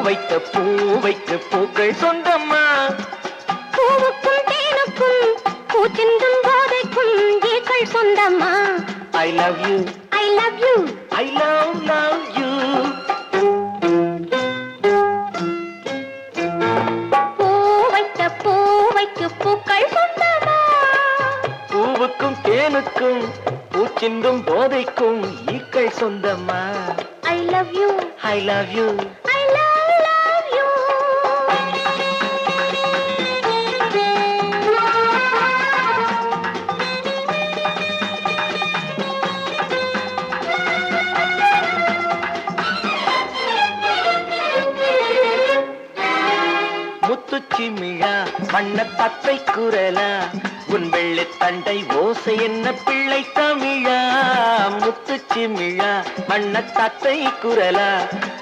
பூவைக்கு பூக்கள் சொந்தம்மா. பூவுக்கும் தேனுக்கும் பூச்சிந்தும் போதைக்கும் ஈக்கள் சொந்தம்மா. I love you, I love you, I love you. பூவைக்கு பூக்கள் சொந்தம்மா. பூவுக்கும் தேனுக்கும் பூச்சிந்தும் போதைக்கும் ஈக்கள் சொந்தம்மா. I love you, I love you, I love you. முத்துச்சிமிழா வண்ண தத்தை குரலா உன் வெள்ளி தண்டை ஓசை என்ன பிள்ளை தமிழா. முத்துச்சிமிழா வண்ண தத்தை குரலா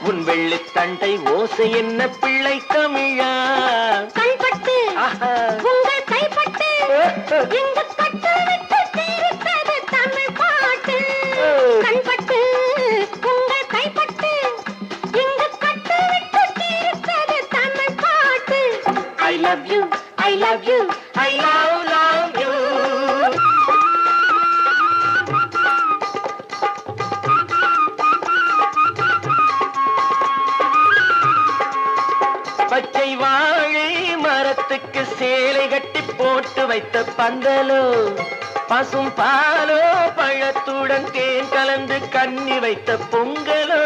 உன் வெள்ளி தண்டை ஓசை என்ன பிள்ளை தமிழா. கண்பட்டு உங்கள் கைப்பட்டு எங்க கட்டு விட்டு தீர்த்தது தமிழ் பாட்டு. கண்பட்டு உங்கள் கைப்பட்டு எங்க கட்டு விட்டு தீர்த்தது தமிழ் பாட்டு. I love you, I love you, I love you. பச்சை வாழை மரத்துக்கு சேலை கட்டி போட்டு வைத்த பந்தலோ பசும் பாலோ பழத்துடன் தேன் கலந்து கண்ணி வைத்த பொங்கலோ.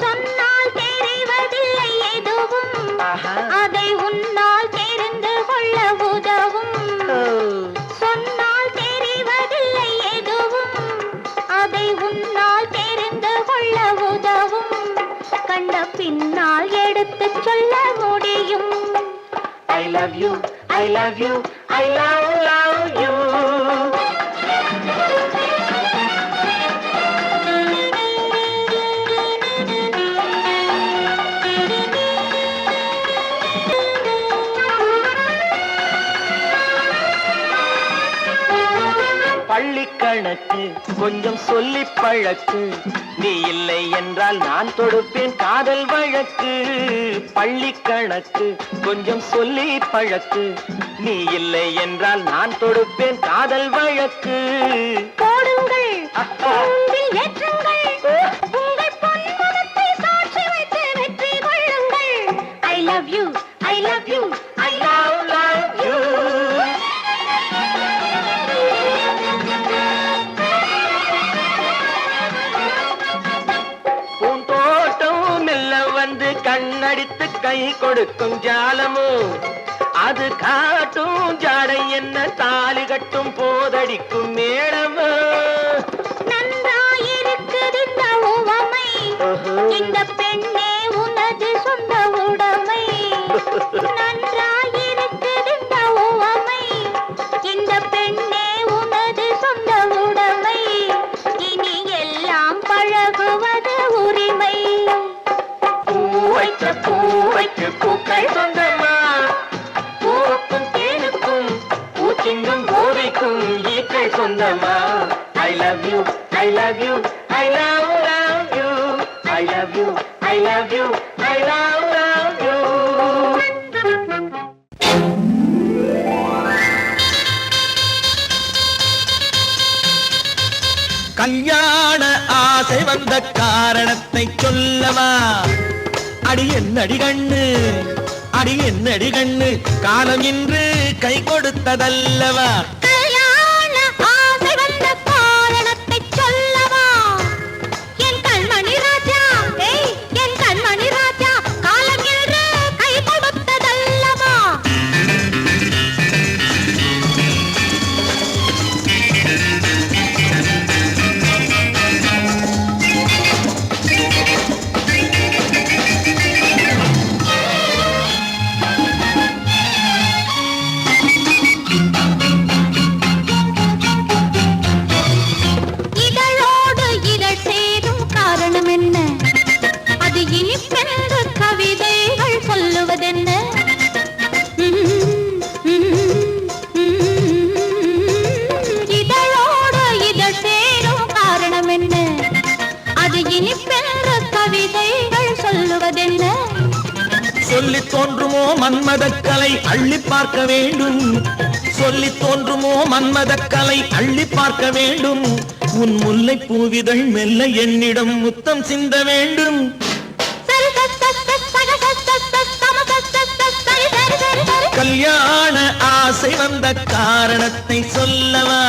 சொன்னால் தெரிவதில்லை எதுவும் அதை உன்னால் தெரிந்து கொள்ள உதவும். சொன்னால் தெரிவதில்லை எதுவும் அதை உன்னால் தெரிந்து கொள்ள உதவும். கண்ட பின்னால் எடுத்து சொல்ல முடியும். I love you, I love you, I love you. பள்ளிக்கணக்கு கொஞ்சம் சொல்லி பழக்கு, நீ இல்லை என்றால் நான் தொடுப்பேன் காதல் வழக்கு. பள்ளிக்கணக்கு கொஞ்சம் சொல்லி பழக்கு, நீ இல்லை என்றால் நான் தொடுப்பேன் காதல் வழக்கு. போடுங்கள் ஏற்றுங்கள் உங்கள் பொன்முகத்தை சாட்சி வைத்து வெற்றி கொள்ளுங்கள். I love you, I love you, I love you. கண்ணடித்து கை கொடுக்கும் ஜாலமோ அது காட்டும் ஜாடை என்ன தாலி கட்டும் போதடிக்கும் மேடமோ. நன்றாயிருக்குது இந்த உவமை, இந்த பெண்ணே உனது சொந்த உடைமை. நன்றாயிருக்குது இந்த உவமை, இந்த பெண்ணே உனது சொந்த உடைமை. இனி எல்லாம் பழகுவது உரிமை. பூவைக்கு பூக்கள் சொந்தம்மா. பூவுக்கும் தேனுக்கும் பூச்சிங்கும் போதைக்கும் ஈக்கள் சொந்தம்மா. I love you, I love you, I love you. I love you, I love you, I love you. கல்யாண ஆசை வந்த காரணத்தை சொல்லவா? அடி என்னடி கண்ணு, அடி என்னடி கண்ணு, காலம் இன்று கை கொடுத்ததல்லவா? கல்யாண ஆசை வந்த காரணத்தை சொல்லவா? என் கண்மணி ராஜா, என் கண்மணி ராஜா, காலம் இன்று கை கொடுத்ததல்லவா? தோன்றுமோ மன்மதக்கலை அள்ளி பார்க்க வேண்டும், சொல்லி தோன்றுமோ மன்மதக்கலை அள்ளி பார்க்க வேண்டும். உன் முல்லை பூவிதழ் மெல்ல என்னிடம் முத்தம் சிந்த வேண்டும். கல்யாண ஆசை வந்த காரணத்தை சொல்லவா?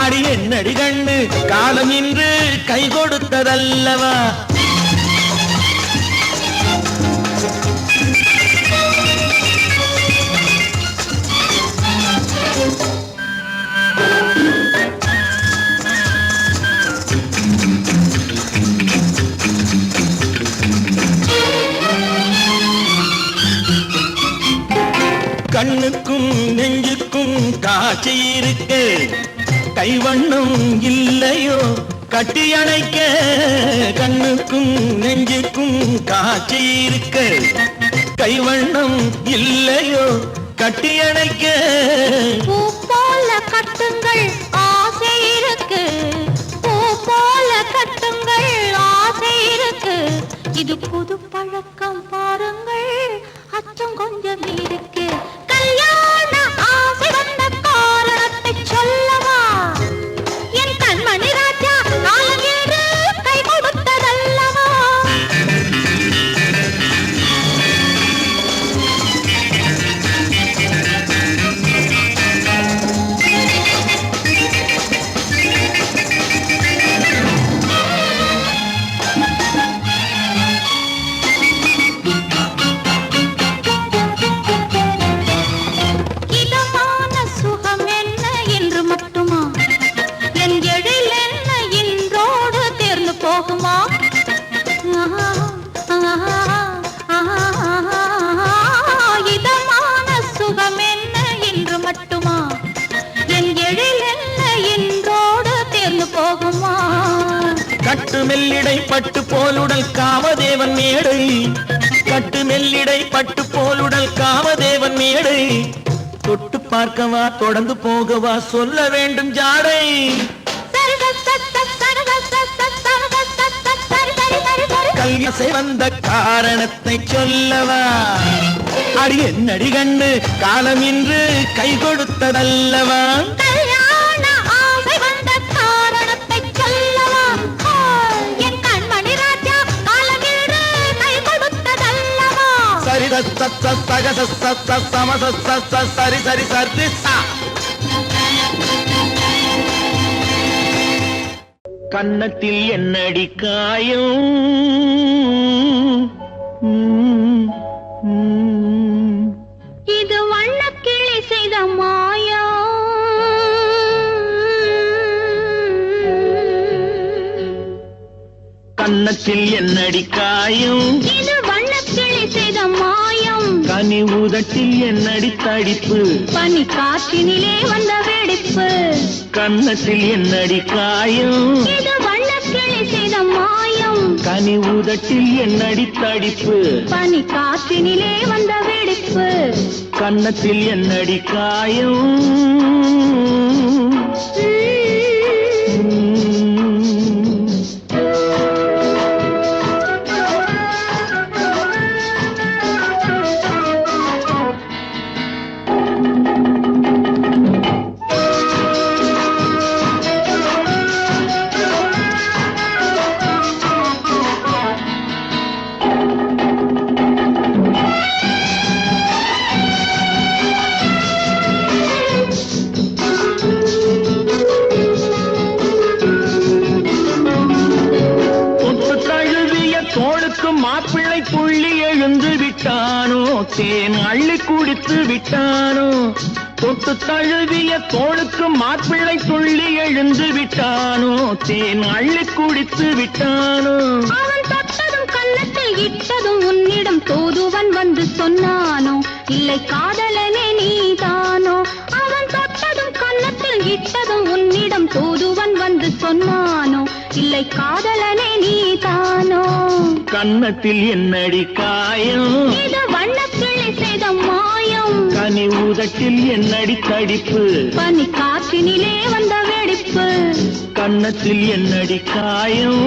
அடி என்னடி கண்ணு காலம் இன்று கை கொடுத்ததல்லவா? கண்ணுக்கும் நெஞ்சுக்கும் காட்சி இருக்கு, கைவண்ணம் இல்லையோ கட்டி அணைக்க. கண்ணுக்கும் நெஞ்சுக்கும் காட்சி இருக்கு, கைவண்ணம் இல்லையோ கட்டி அணைக்க. பூ போல கட்டுங்கள் ஆசை இருக்கு, பூ போல கட்டுங்கள் ஆசை இருக்கு. இது புது பழக்கம் பாருங்கள், அச்சம் கொஞ்சம் இருக்கு. கல்யாண ஆசை வந்த காரணத்தை சொல்லவா? என் கண்மணி ராஜா காலம் என்று கை கொடுத்ததல்லவா? கட்டு மெல்லிடை பட்டு போலுடல் காமதேவன் மேடை, கட்டு மெல்லிடை பட்டு போலுடல் காமதேவன் மேடை. தொட்டு பார்க்கவா தொடர்ந்து போகவா சொல்ல வேண்டும் ஜாடை. கல்யாசை வந்த காரணத்தை சொல்லவா? அடி என்னடி கண்டு காலம் இன்று கை கொடுத்ததல்லவா? சரி சரி சரி. கன்னத்தில் என்னடி காயம், இது வண்ணக்கிளி செய்த மாயம். கன்னத்தில் என்னடி காயம், இது வண்ணக்கிளி செய்த மாயம். கனி உதட்டில் என்னடி தடிப்பு, பனி காற்றினிலே வந்த வெடிப்பு. கன்னத்தில் என்னடி காயம், இது வண்ணக்கிளி செய்த மாயம். கனி உதட்டில் என்னடி தடிப்பு, பனி காற்றினிலே வந்த வெடிப்பு. கன்னத்தில் என்னடி காயம். மாப்பிள்ளை புள்ளி எழுந்து விட்டானோ, தேன் அள்ளி குடித்து விட்டானோ. தொட்டு தழுவிய தோளுக்கு மாப்பிள்ளை துள்ளி எழுந்து விட்டானோ, தேன் அள்ளி குடித்து விட்டானோ. அவன் தொட்டதும் கன்னத்தில் இட்டதும் உன்னிடம் தூதுவன் வந்து சொன்னானோ, இல்லை காதலனே நீதானோ. அவன் தொட்டதும் கன்னத்தில் இட்டதும் உன்னிடம் தூதுவன் வந்து சொன்னானோ, இல்லை காதலனே நீதானோ. கன்னத்தில் என்னடி காயம், இது வண்ணக்கிளி செய்த மாயம். கனி உதட்டில் என்னடி தடிப்பு, பனி காற்றினிலே வந்த வெடிப்பு. கன்னத்தில் என்னடி காயம்.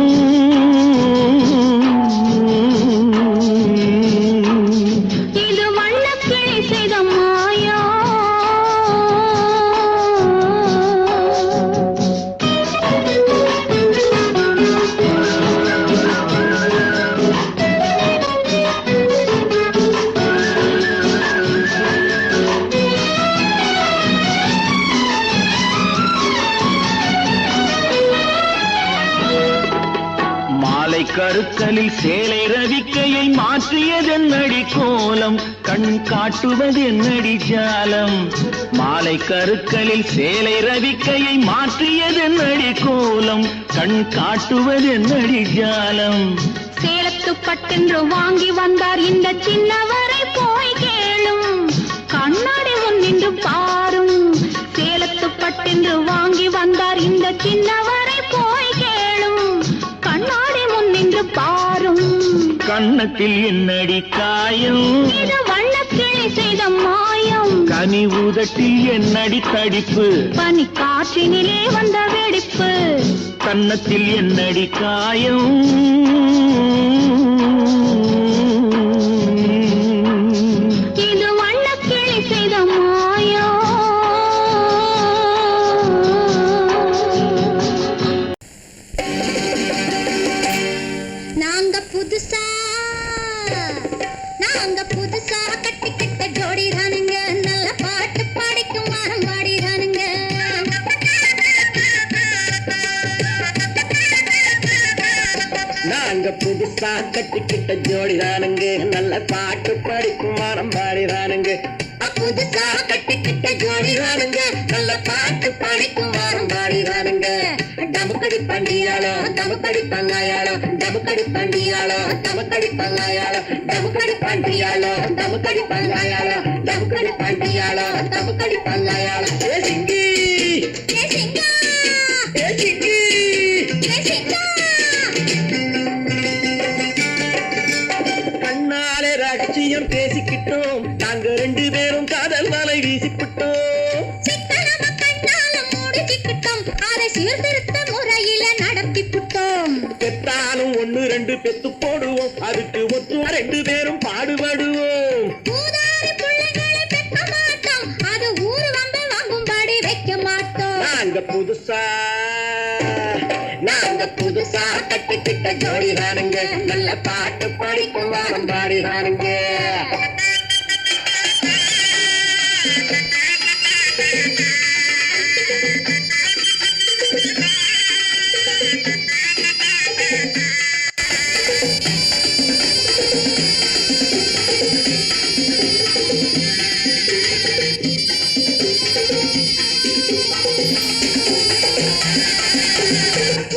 மாலை கருக்கலில் சேலை ரவிக்கையை மாற்றியதென்னடி கோலம் கண் காட்டுவதென்னடி ஜாலம் மாலை கருக்கலில் சேலை ரவிக்கையை மாற்றியதென்னடி கோலம் கண் காட்டுவதென்னடி ஜாலம் சேலத்து பட்டென்று வாங்கி வந்தார் இந்த சின்னவரை போய் கேளும் கண்ணாடி முன்னின்று பாரும் சேலத்து பட்டென்று வாங்கி வந்தார் இந்த சின்னவரை போய் கேளும் கண்ணாடி முன்னின்று பாரும் கண்ணத்தில் என்னடி காயம் இது வண்ணக்கிளி செய்த மாயம் கனி உதட்டில் என்னடி தடிப்பு பனி காற்றினிலே வந்த வெடிப்பு கன்னத்தில் என்னடி காயம் இது வண்ணக்கிளி செய்த மாயம் நாங்க புதுசா கட்டிக்கிட்ட ஜோடி தானுங்க நல்ல பாட்டு பாடிக்கும் வாரம் பாடி தானுங்க நாங்க புதுசா கட்டிக்கிட்ட ஜோடி தானுங்க நல்ல பாட்டு படிக்கும் வாரம் பாடி தானுங்க புதுசா கட்டிக்கிட்ட ஜோடி தானுங்க நல்ல பாட்டு படிக்கும் வாரம் பாடி தானுங்க டமுக்கடி பண்டியாளோ டமுக்கடி பங்காயாளோ டமுக்கடி பண்டியாளோ டமுக்கடி பங்காயாளோ டமுக்கடி பண்டியாளோ டமுக்கடி பங்காயாளோ டமுக்கடி பண்டியாளோ டமுக்கடி பங்காயாளோ ஏ சிங்கி ஏ சிங்கா ஏ சிங்கி ஏ சிங்கா கண்ணாலே ரகசியம் பேசிக்கிட்டோம் நாங்க ரெண்டு பேரும் காதல் வலை வீசிக்கிட்டோம் சிக்கனம கண்ணால மூடிக்கிட்டோம் அதை சீர்திருத்த முறையில நடத்திவிட்டோம் பெத்தாலும் ஒண்ணு ரெண்டு பெத்து போடுவோம் அதுக்கு ஒத்து ரெண்டு பேரும் பாடுபடுவோம் ஊதாரி பிள்ளைகளை பெற்ற மாட்டோம் அது ஊரு வந்து வாங்கும்படி வைக்க மாட்டோம் நாங்க புதுசா கட்டிக்கிட்ட ஜோடி தானுங்க நல்ல பாட்டு படிக்கும் வாரம் பாடி தானுங்க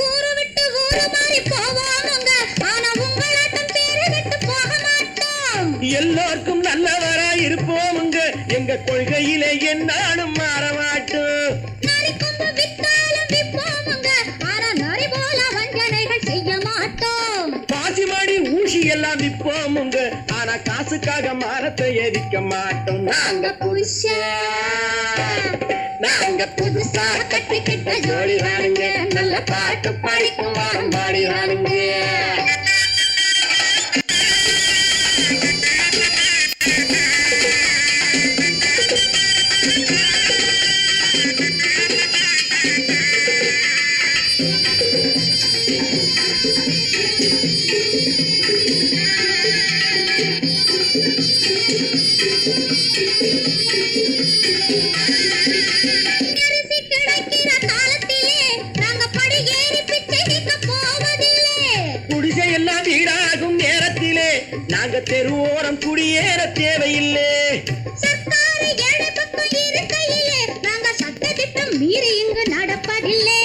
ஊரு விட்டு ஊரு மாறி போவாங்க ஆனா உங்களாட்டம் பேரு விட்டு போக மாட்டோம் எல்லாருக்கும் நல்லவரா இருப்போமுங்க எங்க கொள்கையிலே என்னாலும் மாற மாட்டோம் நரி கொம்பு வித்தாலும் விப்போமுங்க ஆனா நரி போல வஞ்சனைகள் செய்ய மாட்டோம் பாசிமாடி ஊசி எல்லாம் விற்போமுங்க ஆனா காசுக்காக மரத்தை எரிக்க மாட்டோம் நாங்க புதுசா கட்டிக்கிட்ட ஜோடி தானுங்க நல்ல பாட்டு படிக்கும் வாரம் பாடி தானுங்க அரிசி கிடைக்கிற காலத்திலே நாங்க படி ஏறி பிச்சை நிற்க போவதில்லை குடிசை எல்லாம் வீடாகும் நேரத்திலே நாங்க தெருவோரம் குடியேற தேவையில்லை சர்க்கார ஏழை பக்கம் இருக்கையிலே நாங்க சட்டத்திட்டம் மீறி இங்கு நடப்பதில்லை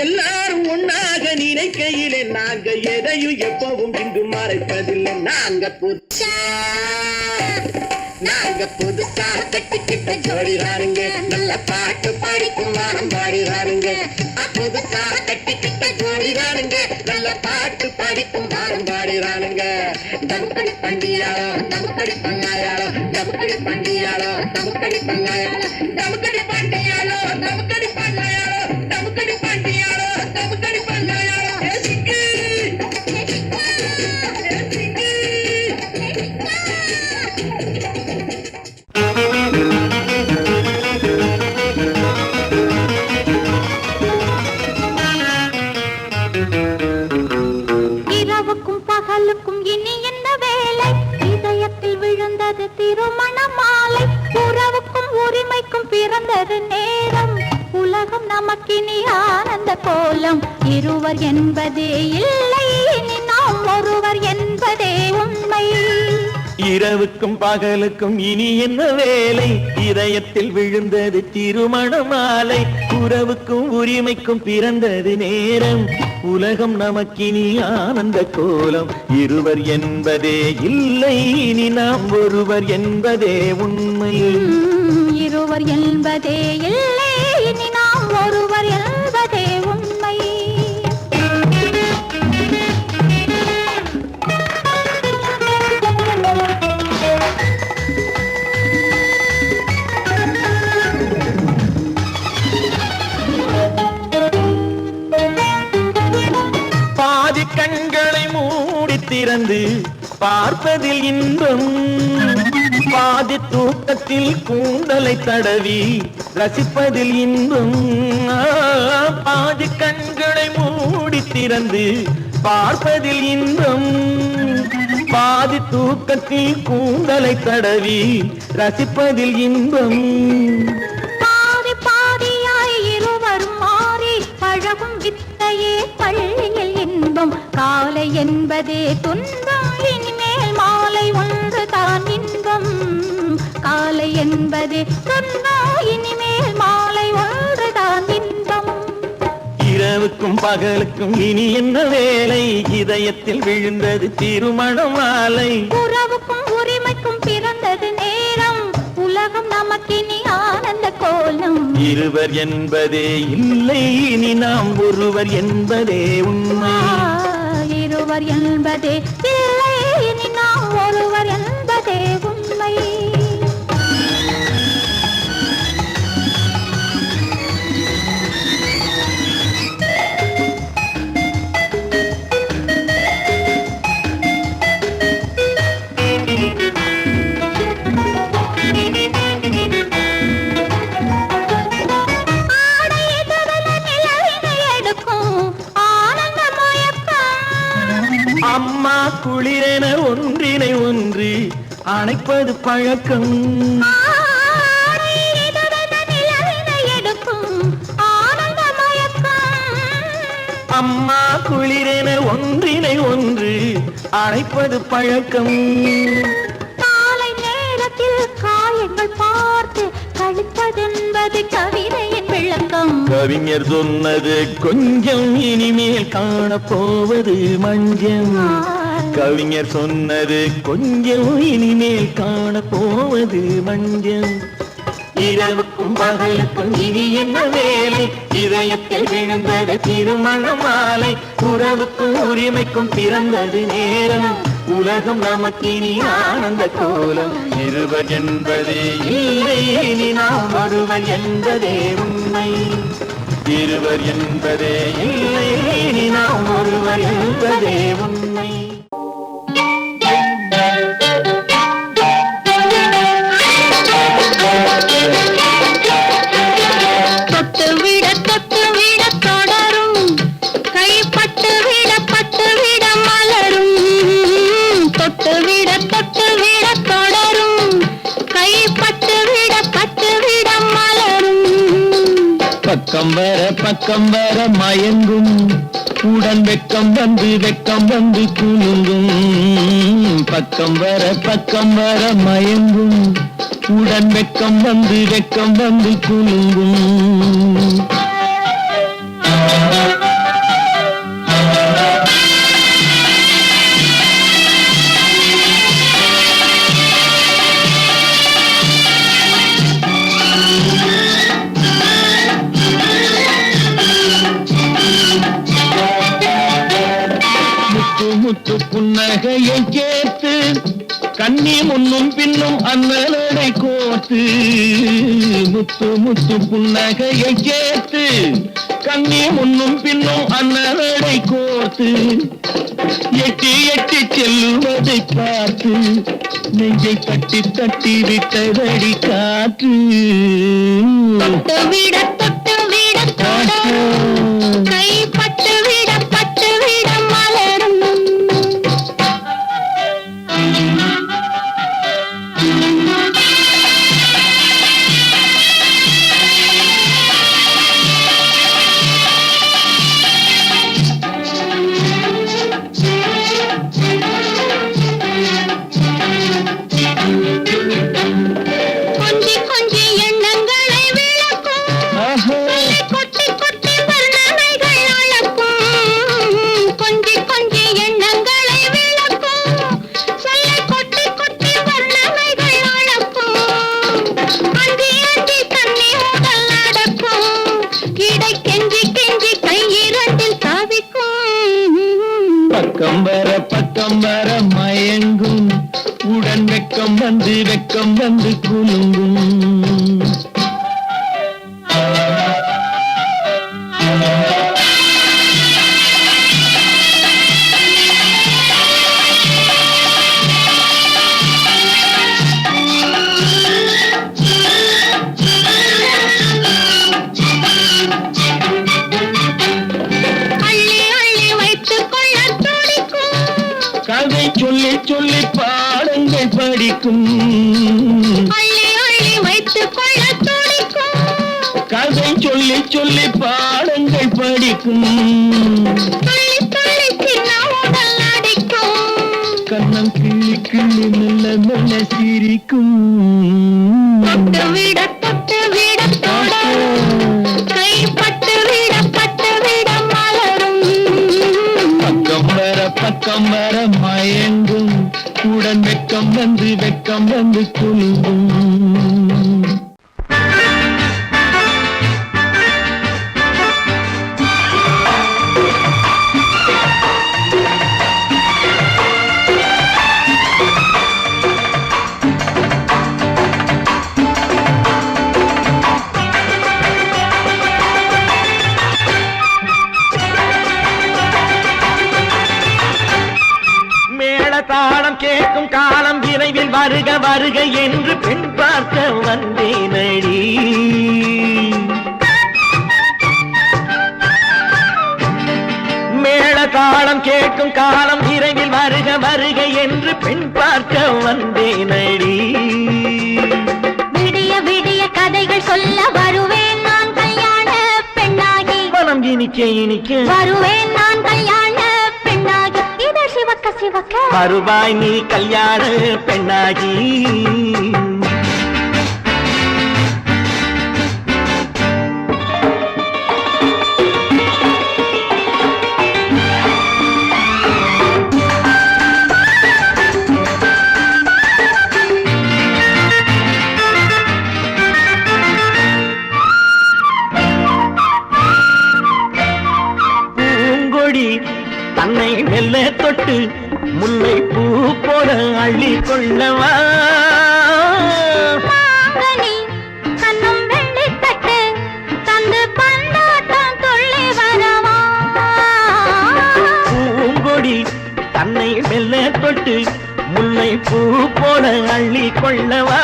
எல்லாரும் ஒன்னாக நினைக்கையிலே நாங்க எதையும் எப்பவும் இங்கு மறைப்பதில்லை நாங்க புதுசா கட்டிக்கிட்ட ஜோடி தானுங்க நல்ல பாட்டு படிக்கும் வாரம் பாடி தானுங்க புதுசா கட்டிக்கிட்ட ஜோடி தானுங்க நல்ல பாட்டு படிக்கும் வாரம் பாடி தானுங்க டமுக்கடி பண்டியாளோ டமுக்கடி பங்காயாளோ டமுக்கடி பண்டியாளோ டமுக்கடி பங்காயாளோ டமுக்கடி பண்டியாளோ டமுக்கடி பங்காயாளோ டமுக்கடி பண்டியாளோ டமுக்கடி பங்காயாளோ ஏ சிக்கு ஏ சிக்கு இரவுக்கும் பகலுக்கும் இனி என்ன வேலை இதயத்தில் விழுந்தது திருமண மாலை உறவுக்கும் உரிமைக்கும் பிறந்தது நேரம் உலகம் நமக்கினி ஆனந்த கோலம் இருவர் என்பதே இல்லை இனி ஒருவர் என்பதே உண்மை. இரவுக்கும் பகலுக்கும் இனி என்ன வேலை, இதயத்தில் விழுந்தது திருமண மாலை. உறவுக்கும் உரிமைக்கும் பிறந்தது நேரம், உலகம் நமக்கினி ஆனந்த கோலம். இருவர் என்பதே இல்லை, இனி நாம் ஒருவர் என்பதே உண்மை. இருவர் என்பதே இல்லை, இனி நாம் ஒருவர் என்பதே உண்மை. பாதி கண்களை மூடி திறந்து பார்ப்பதில் இன்பம், பாதி தூக்கத்தில் கூந்தலை தடவி ரசிப்பதில் இன்பம். பாதி கண்களை மூடி திறந்து பார்ப்பதில் இன்பம், பாதி தூக்கத்தில் கூந்தலை தடவி ரசிப்பதில் இன்பம். பாதி பாதியாய் இருவரும் மாறி பழகும் வித்தையே பள்ளியில் இன்பம். காலை என்பதே துன்பம், இனிமேல் மாலை ஒன்று தான் இன்பம். காலை என்பதே துன்பம், இனிமேல் மாலை ஒன்று தான் இன்பம். இரவுக்கும் பகலுக்கும் இனி என்ன வேலை, இதயத்தில் விழுந்தது திருமண மாலை. உறவுக்கும் உரிமைக்கும் பிறந்தது நேரம், உலகம் நமக்கினி ஆனந்த கோலம். இருவர் என்பதே இல்லை, இனி நாம் ஒருவர் என்பதே உண்மை. இருவர் என்பதே இல்லை, இனி நாம் ஒருவர் என்பதே உண்மை. அம்மா குளிரென ஒன்றினை ஒன்று அணைப்பது பழக்கம். அம்மா குளிரென ஒன்றினை ஒன்று அணைப்பது பழக்கம். காலை நேரத்தில் காயங்கள் பார்த்து கழிப்பதென்பது கவிதையின் விளக்கம். கவிஞர் சொன்னது கொஞ்சம், இனிமேல் காணப்போவது மஞ்சம். கவிஞர் சொன்னது கொஞ்சம், இனிமேல் காணப்போவது மஞ்சம். இரவுக்கும் பகலுக்கும் இனி என்ன வேலை, இதயத்தில் விழுந்தது திருமண மாலை. உறவுக்கும் உரிமைக்கும் பிறந்தது நேரம், உலகம் நமக்கினி ஆனந்த கோலம். இருவர் என்பதே இல்லை, இனி நாம் ஒருவர் என்பதே உண்மை. இருவர் என்பதே இல்லை, இனி நாம் ஒருவர் என்பதே உண்மை. தொட்டு விட தொடரும், கைப்பட்டு விட மலரும். தொட்டு விட தொடரும், கைப்பட்டு விட மலரும். பக்கம் வர மயங்கும், உடன் வெக்கம் வந்து குலுங்கும். பக்கம் வர மயங்கும், உடன் வெக்கம் வந்து குலுங்கும். முத்து புன்னகையை கேட்டு கண்ணி முன்னும் பின்னும் அண்ணலடை கோர்த்து. முத்து புன்னகையை கேட்டு கண்ணி முன்னும் பின்னும் அண்ணலடை கோர்த்து. எட்டி செல்லுவதை பார்த்து நெஞ்சை தட்டி விட்டதடி காற்று. தொட்டு விட தொடரும், கைப்பட்டு விட மலரும். பக்கம் வர மயங்கும் உடன் வெக்கம் வந்து குலுங்கும் கதை சொல்லி சொல்லி பாடங்கள் படிக்கும் கதை சொல்லி சொல்லி பாடங்கள் படிக்கும் கண்ணம் கிள்ளி கிள்ளி மெல்ல மெல்ல சிரிக்கும் பக்கம் வர மயங்கும் உடன் வெக்கம் வந்து குலுங்கும் தாளம் கேட்கும் காலம் விரைவில் வருக வருக என்று பெண் பார்க்க வந்தேனடி மேள தாளம் கேட்கும் காலம் விரைவில் வருக வருக என்று பெண் பார்க்க வந்தேனடி விடிய விடிய கதைகள் சொல்ல வருவேன் நான் கல்யாண பெண்ணாகி மனம் இனிக்க வருவேன் நான் கல்யாண பெண்ணாகி இதழ் சிவக்க சிவக்க வருவாய் நீ கல்யாண பெண்ணாகி பூங்கொடி தன்னை மெல்ல தொட்டு முல்லை பூ போல அள்ளி கொள்ளவா கண்ணும் வெள்ளி தட்டு தந்து பந்தாட்டம் துள்ளி வரவா பூங்கொடி தன்னை மெல்ல தொட்டு முல்லை பூ போல அள்ளி கொள்ளவா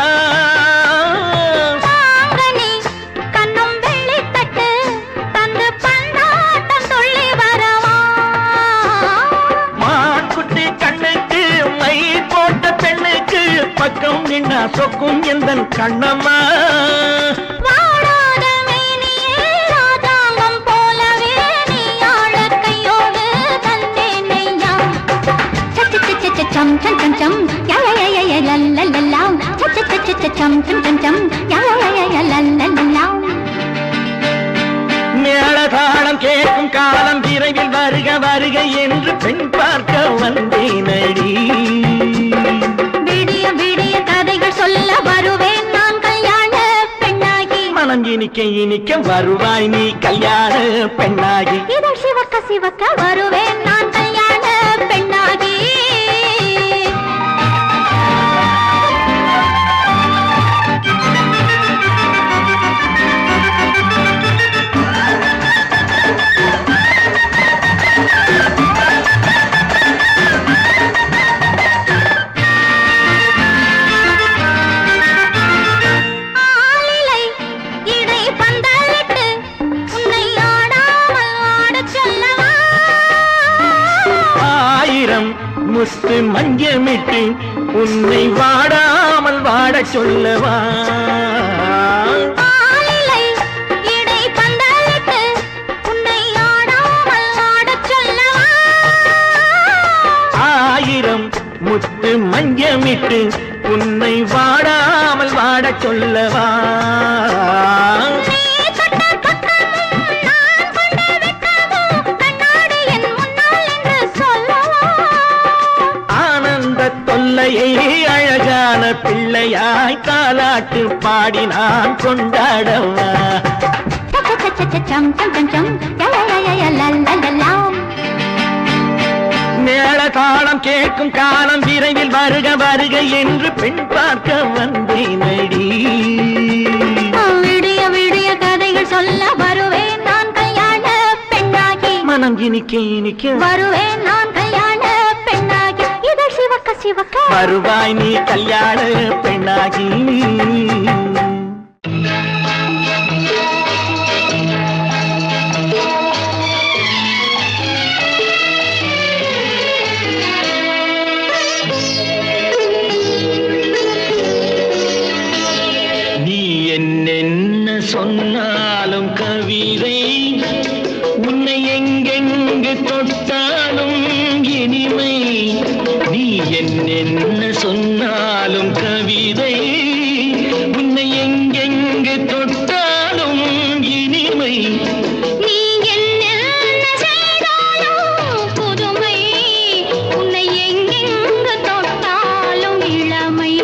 பக்கம் நின்னா சொக்கும் எந்தன் கண்ணம்மா வாடாத மேனியே ராஜாங்கம் போலவே நீ ஆள கையோடு தந்தேன் நெய்யா சச்ச சச்ச சம் சம் சம் சம் யா யா யா யா லல்லல்லா சச்ச சச்ச சம் சம் சம் சம் யா யா யா லல்லல்லா மேளதாளம் கேட்கும் காலம் விரைவில் வருக வருக என்று பெண் பார்க்க வந்தேனடி கதைகள் சொல்ல வருவேன் நான் கல்யாண பெண்ணாகி மனம் இனிக்க வருவாய் நீ கல்யாண பெண்ணாகி இதழ் சிவக்க சிவக்க வருவேன் நான் கல்யாண பெண்ணாகி முத்து மஞ்சமிட்டு உன்னை வாடாமல் வாட சொல்லவா ஆயிரம் முத்து மஞ்சமிட்டு உன்னை வாடாமல் வாட சொல்லவா தொல்லையை அழகான பிள்ளையாய் தாலாட்டு பாடி நான் கொண்டாடவா சம் சம் சம் சம் யா யா யா யா லல்லல்லா தாளம் கேட்கும் காலம் விரைவில் வருக வருக என்று பெண் பார்க்க வந்தேனடி. விடிய விடிய கதைகள் சொல்ல வருவேன் நான் கல்யாண பெண்ணாகி. மனம் இனிக்க இனிக்க வருவேன் நான் கல்யாண பெண்ணாகி. இதழ் சிவக்க சிவக்க வருவாய் நீ கல்யாண பெண்ணாகி. என்னென்ன சொன்னாலும் கவிதை உன்னை எங்கெங்கு தொட்டாலும் இனிமை. நீ என்னென்ன சொன்னாலும் கவிதை உன்னை எங்கெங்கு தொட்டாலும் இனிமை. நீ என்ன செய்தாலும் புதுமை உன்னை எங்கெங்கு தொட்டாலும் இளமை.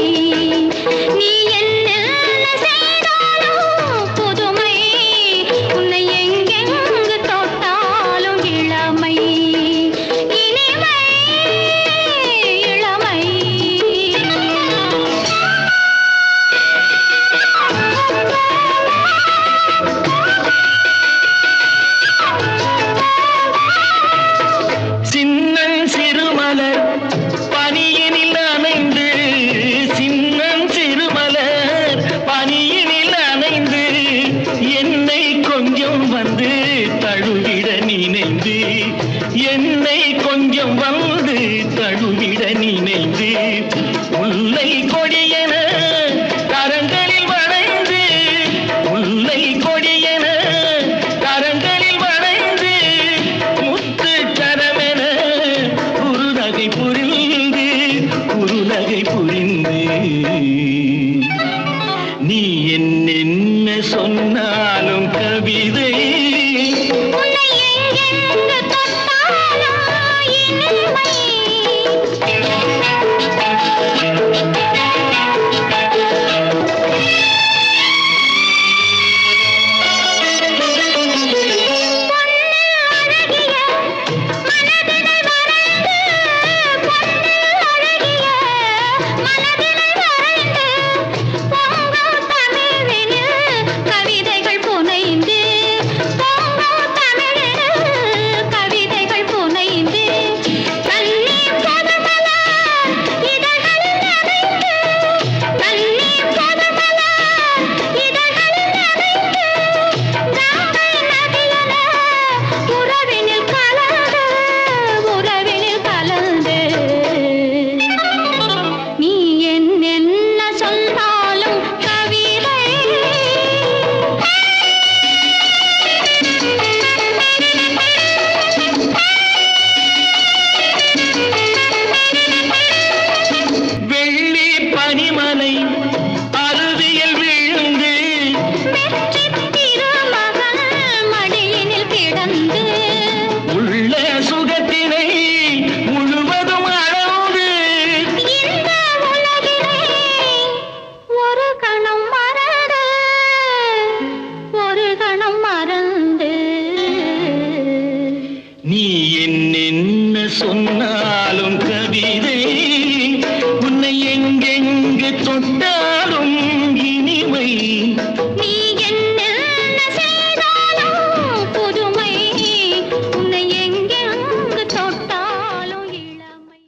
நீ என்னை கொஞ்சம் வந்து தழுவிட நினைந்து முல்லை கொடியென கரங்களில் வளைந்து முல்லை கொடியென கரங்களில் வளைந்து முத்து கரமென குறுநகை புரிந்து நீ என்னென்ன சொன்னாலும் கவிதை நீ என்னென்ன சொன்னாலும் கவிதை உன்னை எங்கெங்கு தொட்டாலும் இனிமை. நீ என்ன செய்தாலும் புதுமை உன்னை எங்கெங்கு தொட்டாலும் இளமை.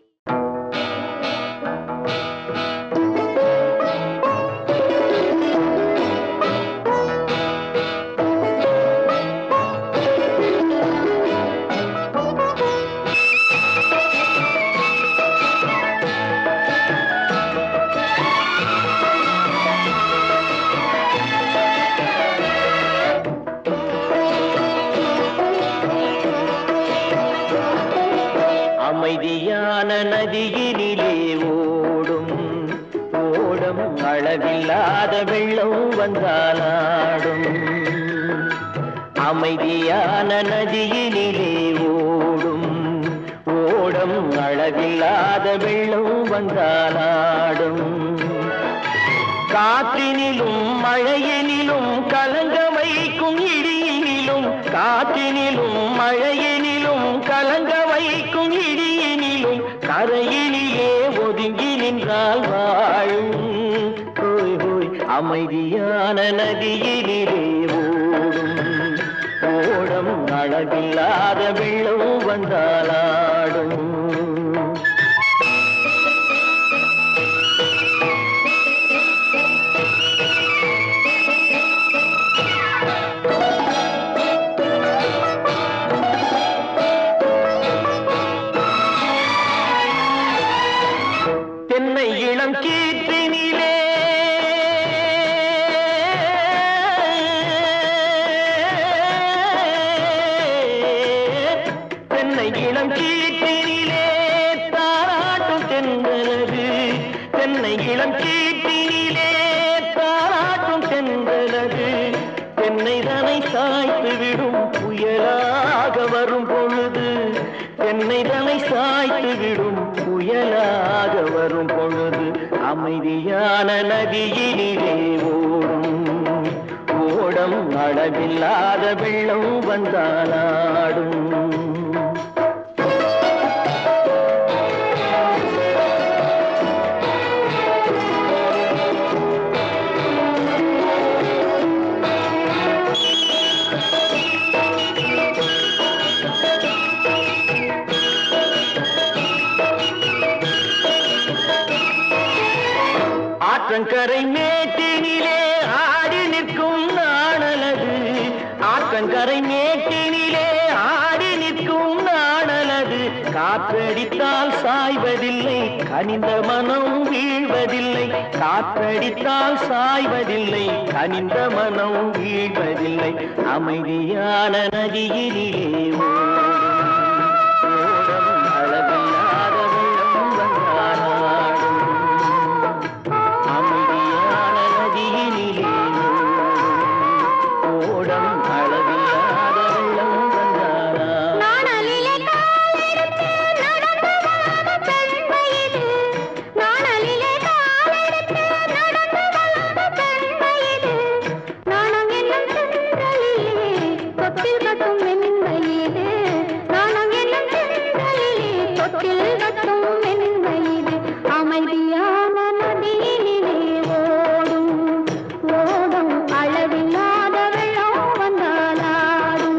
அமைதியான நதியினிலே ஓடும் ஓடும் அளவில்லாத வெள்ளம் வந்தாலாடும். அமைதியான நதியினிலே ஓடும் ஓடும் அளவில்லாத வெள்ளம் வந்தாலாடும். காற்றினிலும் மழையினிலும் கலங்க வைக்கும் இடியினிலும் காற்றினிலும் மழையினிலும் கலங்க வைக்கும் இடியினிலும் கரையிலே ஒதுங்கி நின்றால் வாழும் ஹோய் ஹோய் அமைதியான நதியிலே ஓடும் ஓடம் அளவில்லாத வெள்ளம் வந்தாலாடும் தென்னை இளம் கீற்றினிலே தென்னை இளம் கீற்றினிலே தாராட்டும் தென்றலது தென்னை இளம் கீற்றினிலே தாராட்டும் தென்றலது தென்னை தனை சாய்த்து விடும் புயலாக வரும் பொழுது தென்னை தனை சாய்த்து விடும் புயலாக வரும் பொழுது அமைதியான நதியினிலே ஓடும் ஓடம் அளவில்லாத வெள்ளம் வந்தாலாடும் ஆற்றங்கரை மேட்டினிலே ஆடி நிற்கும் நாணலது ஆற்றங்கரை மேட்டினிலே ஆடி நிற்கும் நாணலது காற்றடித்தால் சாய்வதில்லை கனிந்த மனம் வீழ்வதில்லை காற்றடித்தால் சாய்வதில்லை கனிந்த மனம் வீழ்வதில்லை அமைதியான நதியிலே ஓடும் அளவில்லாத வெள்ளம் வந்தாலாடும் அமைதியான நதியினிலே ஓடம் அளவில்லாத வெள்ளம் வந்தாலாடும் நாணலிலே காலெடுத்து நடந்து வளர்ந்த பெண்மையிது நாணலிலே காலெடுத்து நடந்து வளர்ந்த பெண்மையிது நாணம் என்னும் சென்றலிலே தொட்டில் கட்டும் மென்மையிது நாணம் என்னும் சென்றலிலே தொட்டில் கட்டும் மென்மையிது அமைதியான நதியினிலே ஓடும் ஓடும் அளவில்லாத வெள்ளம் வந்தாலாடும்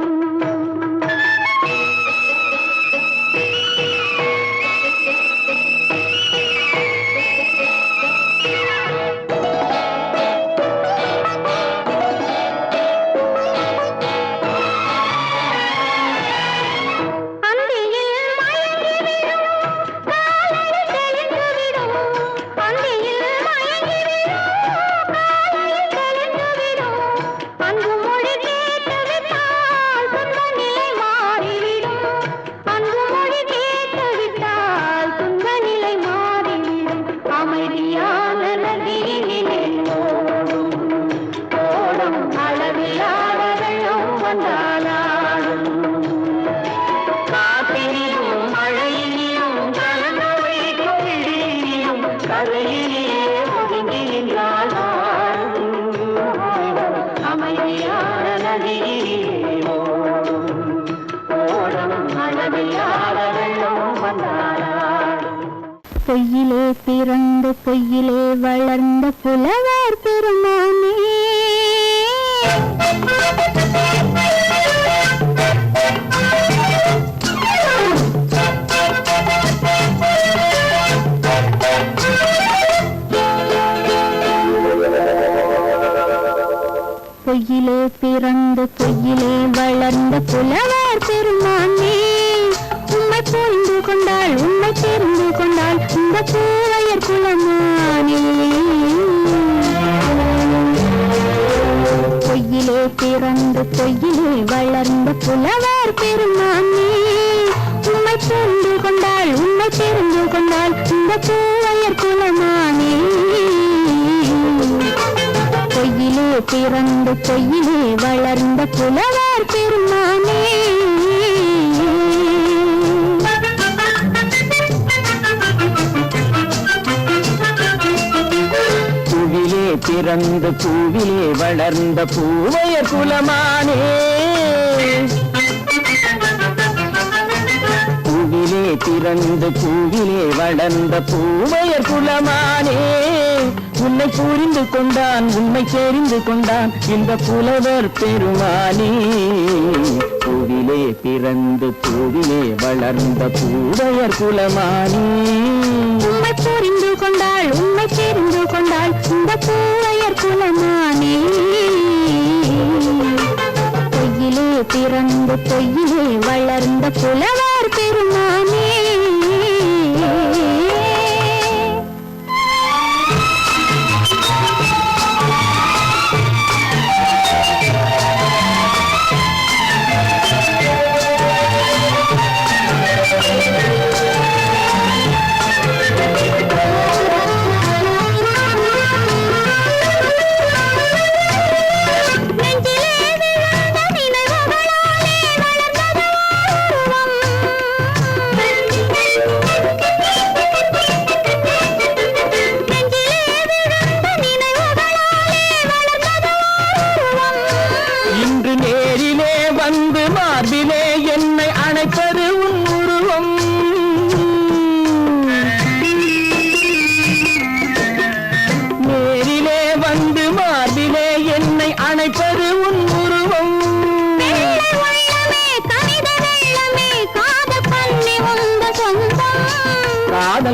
அந்தியில் மயங்கிவிடும் காலையில் தெளிந்துவிடும் அந்தியில் மயங்கிவிடும் காலையில் தெளிந்துவிடும் அன்பு மொழி கேட்டுவிட்டால் துன்ப நிலை மாறிவிடும் அன்பு மொழி கேட்டுவிட்டால் துன்ப நிலை மாறிவிடும் அமைதியான நதியினிலே ஓடும் ஓடும் அளவில்லாத வெள்ளம் வந்தாலாடும் காற்றினிலும் மழையிலும் கலந்து வைக்கும் இடியிலும் கரையிலே ஒதுங்கி நின்றால் அமைதியான நதியிலே ஓடும் ஓடும் அளவில்லாத வெள்ளம் வந்தாலாடும் பொய்யிலே பிறந்து பொய்யிலே வளர்ந்த புலவர் பெருமானே பொய்யிலே பிறந்து பொய்யிலே வளர்ந்த புலவர் பெருமானே உம்மை புரிந்து கொண்டாள் உம்மை தெரிந்து கொண்டாள் இந்த பூவையர் குலமானே பொய்யிலே பிறந்து பொய்யிலே வளர்ந்த புலவர் பெருமானே உம்மை புரிந்து கொண்டாள் உம்மை தெரிந்து கொண்டாள் இந்த பூவையர் குலமானே பொய்யிலே பிறந்து பொய்யிலே வளர்ந்த புலவர் பெருமானே பூவிலே பிறந்து பூவிலே வளர்ந்த பூவையர் குலமானே பூவிலே பிறந்து பூவிலே வளர்ந்த பூவையர் குலமானே உன்னை புரிந்து கொண்டான் உண்மை தெரிந்து கொண்டான் இந்த புலவர் பெருமானே பூவிலே பிறந்து பூவிலே வளர்ந்த பூவையர் குலமானே உண்மை புரிந்து கொண்டாள் உண்மை தெரிந்து கொண்டாள் இந்த பூவையர் குலமானே பொய்யிலே பிறந்து பொய்யிலே வளர்ந்த புலவர் பெருமானே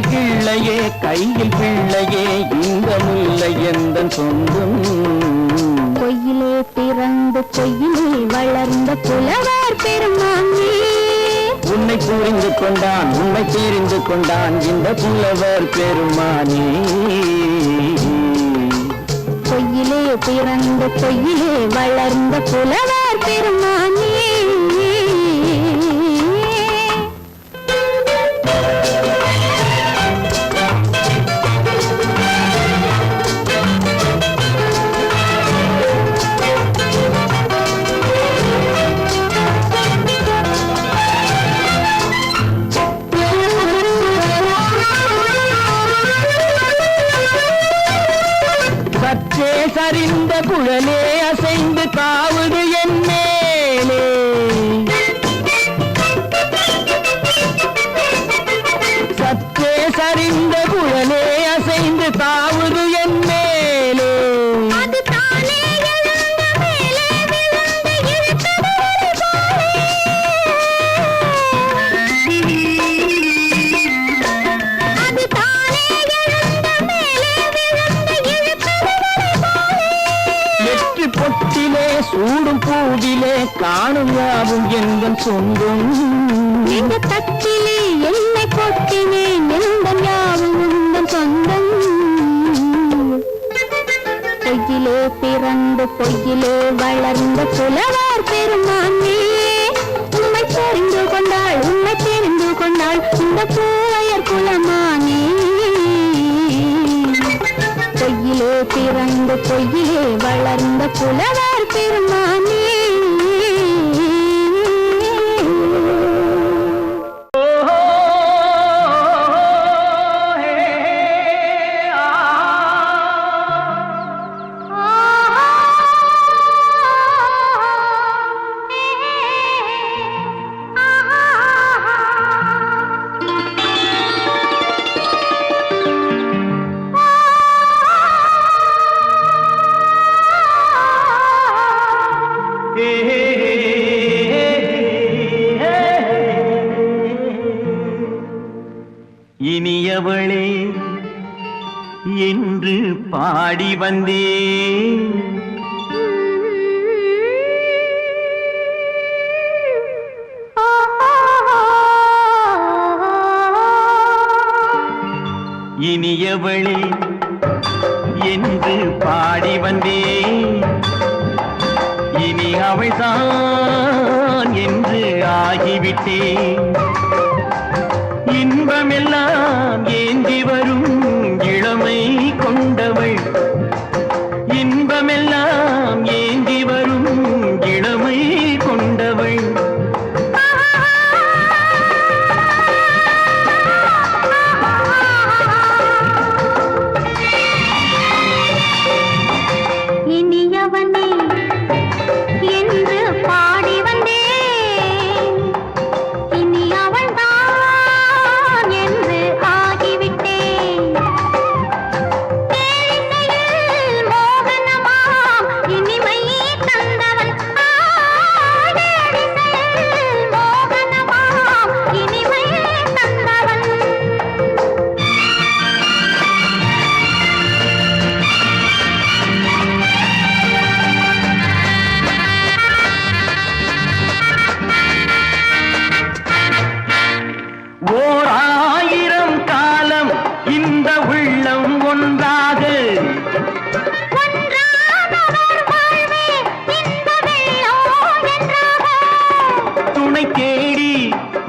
கிள்ளையே கையில் பிள்ளையே இந்த முல்லை எந்த சொந்தம் பொய்யிலே பிறந்து பொய்யிலே வளர்ந்த புலவர் பெருமானே உன்னை புரிந்து கொண்டான் உண்மை தெரிந்து கொண்டான் இந்த புலவர் பெருமானே பொய்யிலே பிறந்து பொய்யிலே வளர்ந்த புலவர் பெருமானே சரிந்த குழலே அசைந்து காவுது என் மேலே சற்றே சரிந்த குழலே அசைந்து காவுது என் மேலே அது தானே எழுந்த மேலே விழுந்து இழுத்தது அது தானே எழுந்த மேலே விழுந்து இழுத்தது பொட்டிலே சூடும் பூவிலே காணும் யாவும் எங்கள் சொந்தம் இந்த தட்டிலே என்னை கொட்டினேன் எந்த யாவும் உங்கள் சொந்தம் பொய்யிலே பிறந்து பொய்யிலே வளர்ந்த புலவர் பெருமானே உண்மை தெரிந்து கொண்டாள் உண்மை தெரிந்து கொண்டாள் இந்த பூவையர் குலமானே பொய்யிலே பிறந்து பொய்யிலே வளர்ந்த புலவர் பெருமானே இனியவளே என்று பாடி வந்தேன் இனியவளே என்று பாடி வந்தேன் இனி அவள்தான் என்று ஆகிவிட்டேன் இன்பமெல்லாம் ஏந்தி வரும் இளமை கொண்டவள் இன்பமெல்லாம் ஏந்தி வரும் இளமை கொண்டவள் இனியவனே என்று பாடி வந்தேன் இனி அவள்தான் இந்த உள்ளம் ஒன்றாக ஒன்றானவர் வாழ்வே இந்த வெள்ளம் என்றாக. துணை தேடி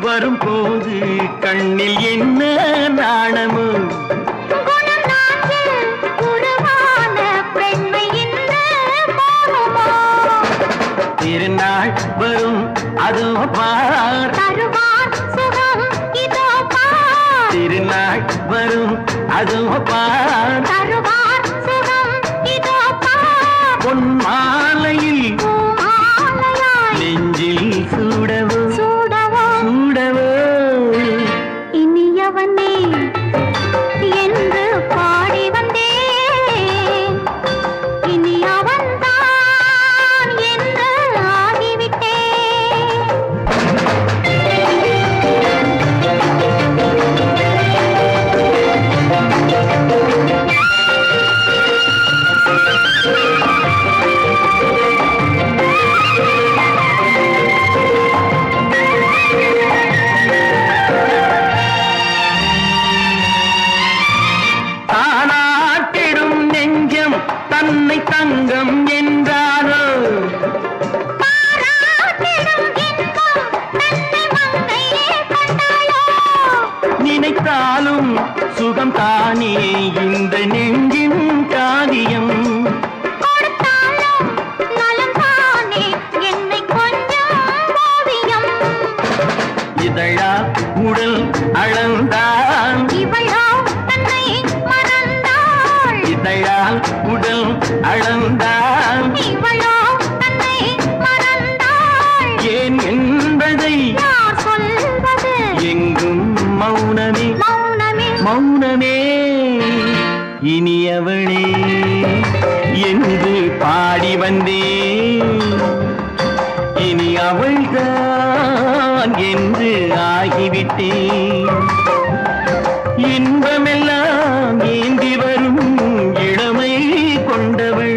வரும்போது கண்ணில் என்ன நாணமோ குணம் நாட்டில் உருவான பெண்மை இந்த மோகமோ. திருநாள் வரும் அதோ பார் தருவார் சுகம் இதோ பார். திருநாள் வரும் அதோ பார் தருவார் சுகம் இதோ பார். பொன் மாலையில் பூமாலையாய் நெஞ்சில் சூடவோ சூடவோ சூடவோ இனியவனே என்று பாடி வந்தேன். இனி அவன்தான் என்று ஆகிவிட்டேன். தானாட்டிடும் நெஞ்சம் தன்னை தங்கம் என்றாரோ பாராட்டிடும் இன்பம் தன்னை மங்கையே கண்டாயோ. நினைத்தாலும் சுகம் தானே இந்த நெஞ்சின் காரியம் கொடுத்தாலும் நலம் தானே என்னை கொஞ்சம் ஓவியம். இதழா உடல் அளந்தான் இவளோ தன்னை மறந்தாள். இதழால் உடல் அளந்தான் இவளோ தன்னை மறந்தாள். ஏன் என்பதை யார் சொல்வது எங்கும் மௌனமே மௌனமே. மௌனமே இனியவளே என்று பாடி வந்தேன் இனி அவள்தான் என்று ஆகிவிட்டேன் இன்பமெல்லாம் ஏந்தி வரும் இளமை கொண்டவள்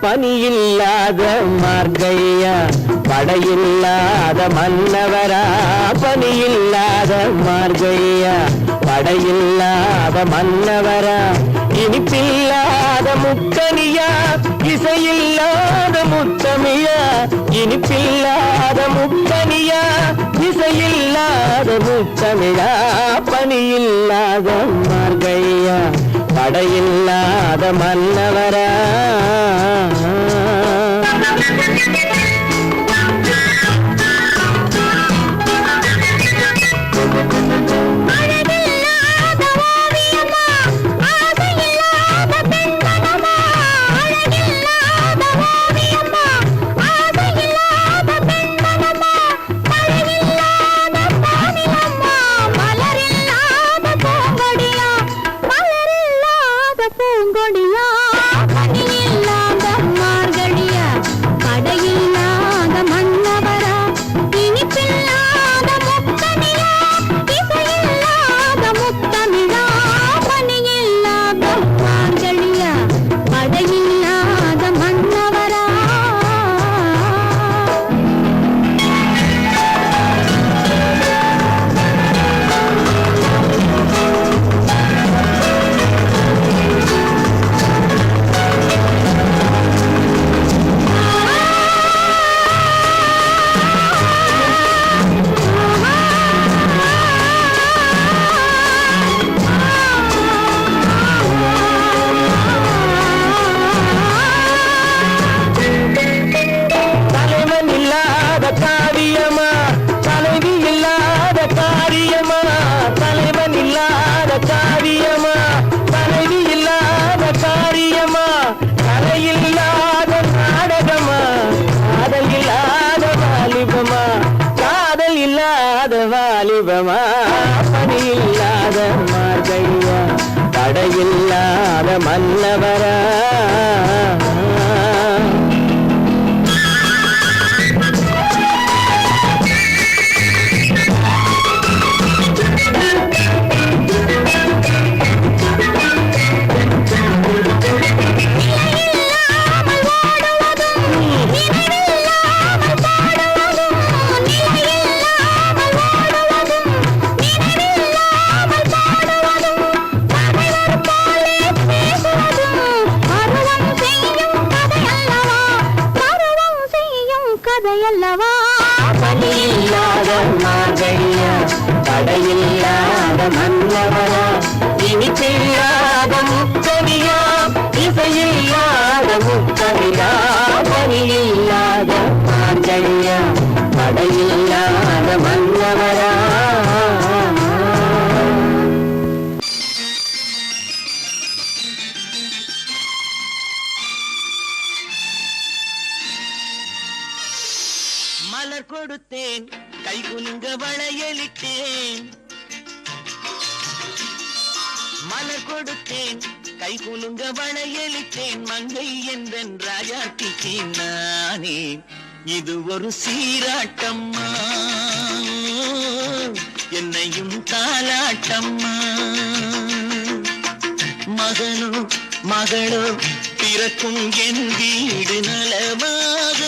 பனியில்லாத மார்கையா படையில்லாத மன்னவரா பனியில்லாத மார்கையா படையில்லாத மன்னவரா இனிப்பில்லாத முக்கனியா இசையில்லாத முத்தமிழா இனிப்பில்லாத முக்கனியா இசையில்லாத முத்தமிழா பனியில்லாத மார்கையா படையில்லாத மன்னவரா அழகில்லாத ஓவியமா ஆசையில்லாத பெண்மனமா. அழகில்லாத ஓவியமா ஆசையில்லாத பெண்மனமா. மழையில்லாத பானிலம்மா மலரில்லாத பூங்கொடியா. மலரில்லாத பூங்கொடியா. பனியில்லாத தடையில்லாத மன்னவரா கதையல்லவா பலியில்லாத மார்கழியா தடையில்லாத மன்னவரா இனிப்பில்லாத முத்தமிழா இசையில்லாத முத்தமிழா பலியில்லாத மார்கழியா தடையில்லாத மன்னவரா மலர் கொடுத்தேன் கை குலுங்க வளையலிட்டேன் மலர் கொடுத்தேன் கை குலுங்க வளையலிட்டேன் மங்கை என்றன் ராஜாத்திக்கு நானே இது ஒரு சீராட்டம்மா என்னையும் தாலாட்டம்மா மகனோ மகளோ பிறக்கும் என் வீடு நலமாக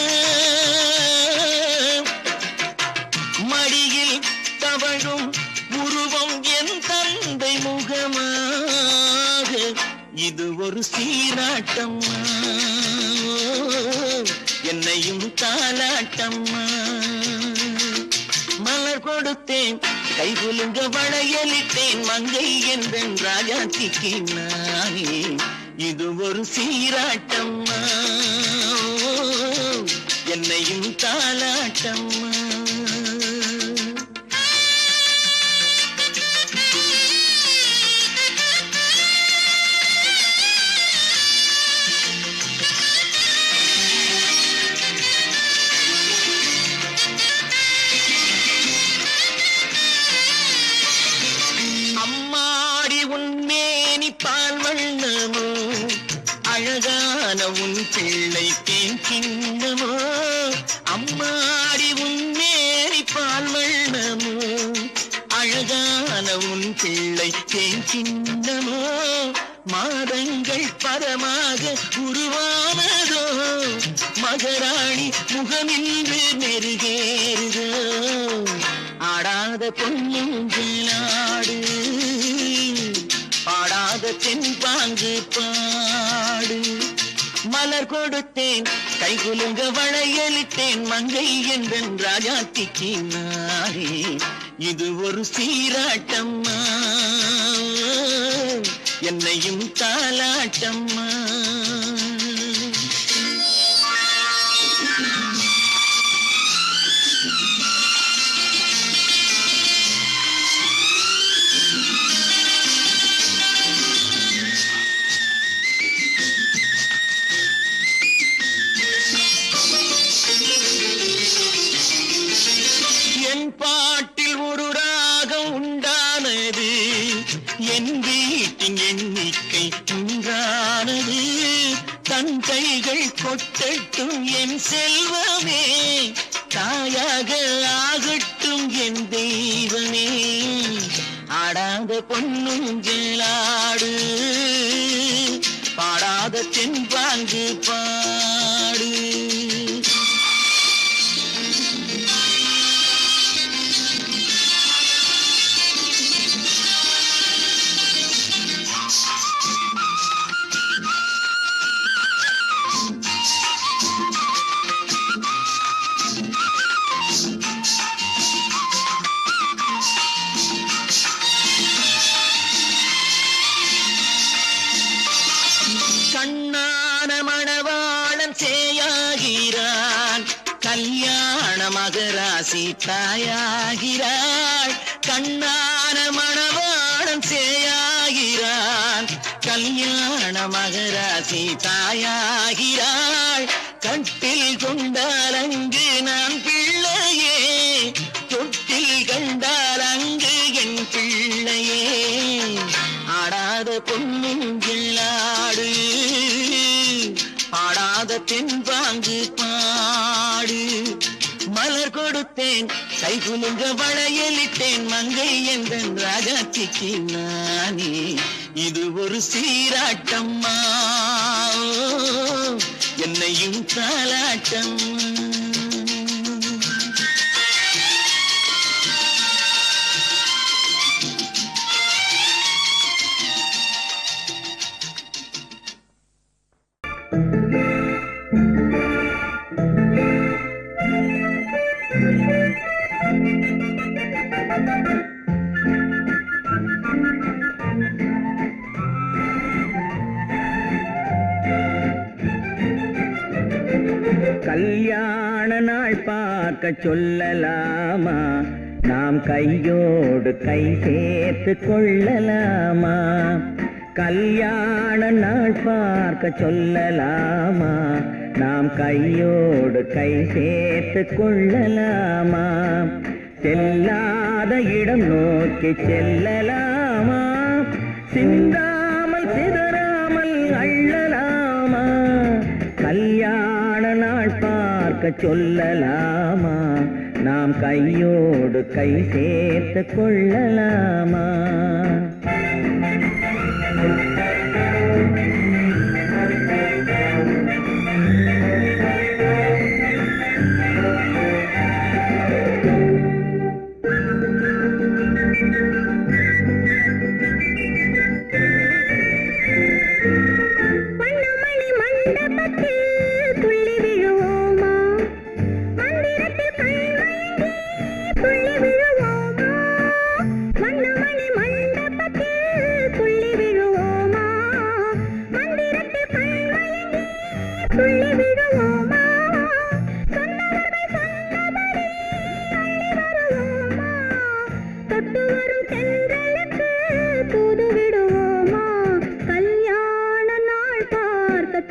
மடியில் தவழும் உருவம் என் தந்தை முகமாக இது ஒரு சீராட்டம்மா என்னையும் தாலாட்டம்மா மலர் கொடுத்தேன் கை குலுங்க வளையலிட்டேன் மங்கை என்பன் ராஜாத்திக்கு நானே இது ஒரு சீராட்டம்மா என்னையும் தாலாட்டம்மா அம்மாடி உன்மேனி பால் வண்ணமோ அழகான உன் பிள்ளை தேன் கிண்ணமோ அம்மாடி உன்மேனி பால் வண்ணமோ அழகான உன் பிள்ளை தேன் கிண்ணமோ மாதங்கள் பரமாக உருவானதோ மகராணி முகமின்று மெருகேறுதோ ஆடாத பொன்னுங்களாடு பாடாத தென்பாங்கு பாடு மலர் கொடுத்தேன் கை குலுங்க வளையலிட்டேன் மங்கை என்பன் ராஜாத்திக்கு நானே இது ஒரு சீராட்டம்மா என்னையும் தாலாட்டம்மா என் பாட்டில் ஒரு ராகம் உண்டானது என் வீட்டின் எண்ணிக்கை உண்டானது தன் கைகள் கொட்டட்டும் என் செல்வமே தாயாக ஆகட்டும் என் தெய்வமே ஆடாத பொன்னுங்களாடு பாடாத தென்பாங்கு பாடு கண்ணான மணவாளன் சேயாகிறான் கல்யாண மகராசி தாயாகிறாள் கண்ணான மணவாளன் சேயாகிறான் கல்யாண மகராசி தாயாகிறாள் கட்டில் கொண்டால் அங்கு நான் பிள்ளையே தொட்டில் கண்டால் அங்கு என் பிள்ளையே ஆடாத பொன்னும் கிள்ளாடு ஆடாத தென்பாங்கு பாடு மலர் கொடுத்தேன் கை குலுங்க வளையலிட்டேன் மங்கை என்ற ராஜாத்திக்கு நானே இது ஒரு சீராட்டம்மா என்னையும் தாலாட்டம் கல்யாண நாள் பார்க்க சொல்லலாமா நாம் கையோடு கை சேர்த்து கொள்ளலாமா கல்யாண நாள் பார்க்க சொல்லலாமா நாம் கையோடு கை சேர்த்து கொள்ளலாமா செல்லாத இடம் நோக்கி செல்லலாமா சிந்தாமல் சிதறாமல் அள்ளலாமா கல்யாண நாள் பார்க்க சொல்லலாமா நாம் கையோடு கை சேர்த்து கொள்ளலாமா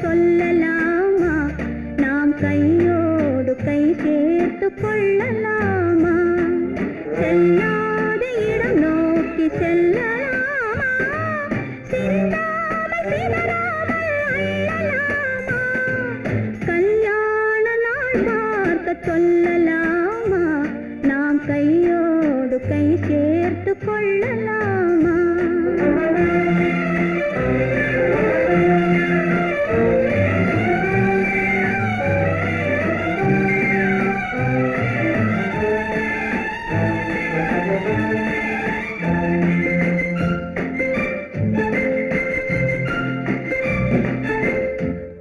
சொல்லலாமா நாம் கையோடு கை சேர்த்து கொள்ளலாமா செல்லாத இடம் நோக்கி செல்லலாமா சிந்தாமல் சிதறாமல் அள்ளலாமா கல்யாண நாள் பார்க்க சொல்லலாமா நாம் கையோடு கை சேர்த்து கொள்ளலாமா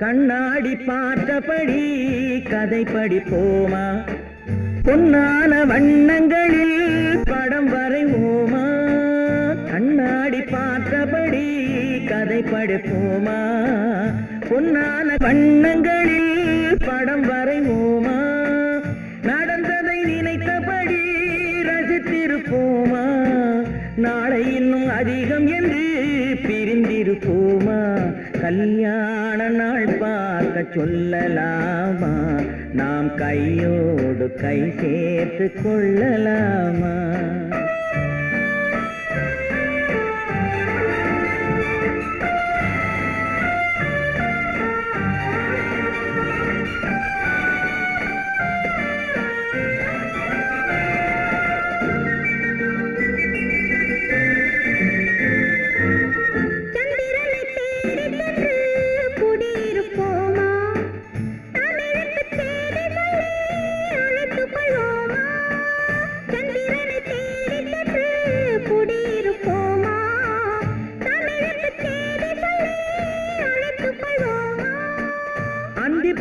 கண்ணாடி பார்த்தபடி கதை படிப்போமா பொன்னான வண்ணங்களில் படம் வரைவோமா கண்ணாடி பார்த்தபடி கதை படிப்போமா பொன்னான வண்ணங்களில் படம் வரைவோமா நடந்ததை நினைத்தபடி ரசித்திருப்போமா நாளை இன்னும் அதிகம் என்று பிரிந்திருப்போமா கல்யாண நாள் பார்க்க சொல்லலாமா நாம் கையோடு கை சேர்த்து கொள்ளலாமா